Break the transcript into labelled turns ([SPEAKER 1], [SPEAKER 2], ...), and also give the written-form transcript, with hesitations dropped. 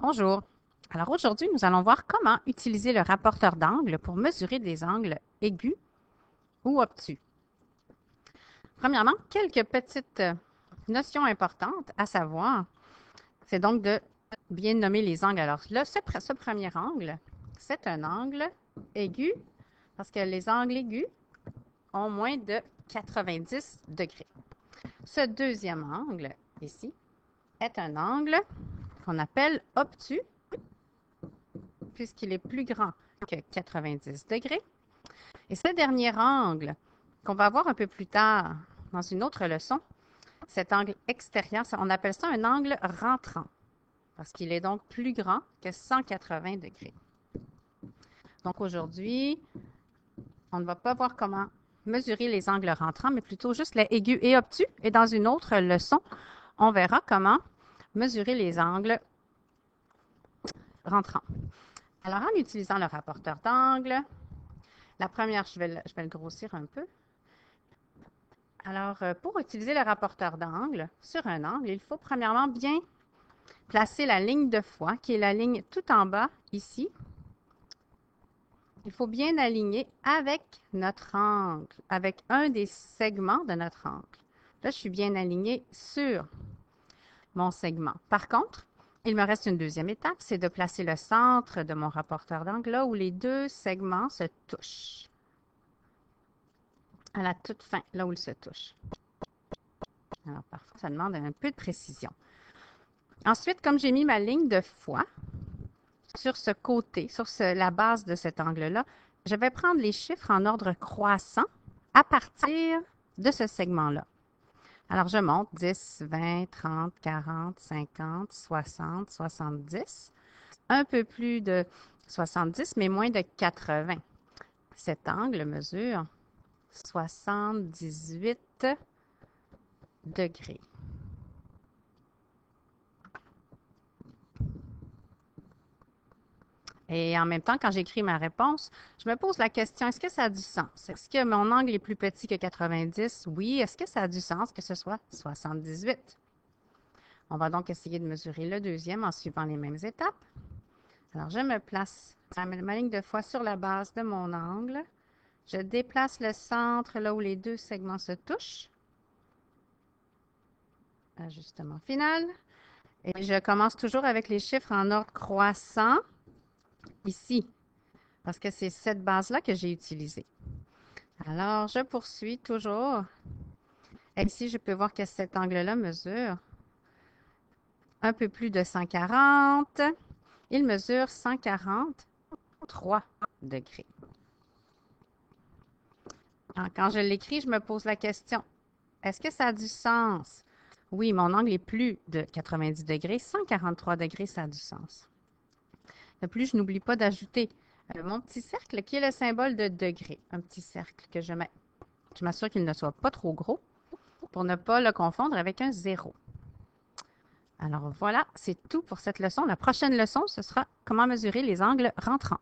[SPEAKER 1] Bonjour. Alors aujourd'hui, nous allons voir comment utiliser le rapporteur d'angle pour mesurer des angles aigus ou obtus. Premièrement, quelques petites notions importantes à savoir, c'est donc de bien nommer les angles. Alors là, ce premier angle, c'est un angle aigu parce que les angles aigus ont moins de 90 degrés. Ce deuxième angle, ici, est un angle qu'on appelle obtus puisqu'il est plus grand que 90 degrés. Et ce dernier angle, qu'on va voir un peu plus tard dans une autre leçon, cet angle extérieur, on appelle ça un angle rentrant, parce qu'il est donc plus grand que 180 degrés. Donc aujourd'hui, on ne va pas voir comment mesurer les angles rentrants, mais plutôt juste les aigus et obtus. Et dans une autre leçon, on verra comment mesurer les angles rentrants. Alors, en utilisant le rapporteur d'angle, la première, je vais le grossir un peu. Alors, pour utiliser le rapporteur d'angle sur un angle, il faut premièrement bien placer la ligne de foi, qui est la ligne tout en bas, ici. Il faut bien aligner avec notre angle, avec un des segments de notre angle. Là, je suis bien alignée sur mon segment. Par contre, il me reste une deuxième étape, c'est de placer le centre de mon rapporteur d'angle là où les deux segments se touchent. À la toute fin, là où ils se touchent. Alors, parfois, ça demande un peu de précision. Ensuite, comme j'ai mis ma ligne de foi sur ce côté, sur la base de cet angle-là, je vais prendre les chiffres en ordre croissant à partir de ce segment-là. Alors, je monte 10, 20, 30, 40, 50, 60, 70. Un peu plus de 70, mais moins de 80. Cet angle mesure 78 degrés. Et en même temps, quand j'écris ma réponse, je me pose la question, est-ce que ça a du sens? Est-ce que mon angle est plus petit que 90? Oui. Est-ce que ça a du sens que ce soit 78? On va donc essayer de mesurer le deuxième en suivant les mêmes étapes. Alors, je me place ma ligne de foi sur la base de mon angle. Je déplace le centre là où les deux segments se touchent. Ajustement final. Et je commence toujours avec les chiffres en ordre croissant, ici, parce que c'est cette base-là que j'ai utilisée. Alors, je poursuis toujours. Et ici, je peux voir que cet angle-là mesure un peu plus de 140. Il mesure 143 degrés. Alors, quand je l'écris, je me pose la question, est-ce que ça a du sens? Oui, mon angle est plus de 90 degrés. 143 degrés, ça a du sens. De plus, je n'oublie pas d'ajouter mon petit cercle qui est le symbole de degré. Un petit cercle que je mets. Je m'assure qu'il ne soit pas trop gros pour ne pas le confondre avec un 0. Alors voilà, c'est tout pour cette leçon. La prochaine leçon, ce sera comment mesurer les angles rentrants.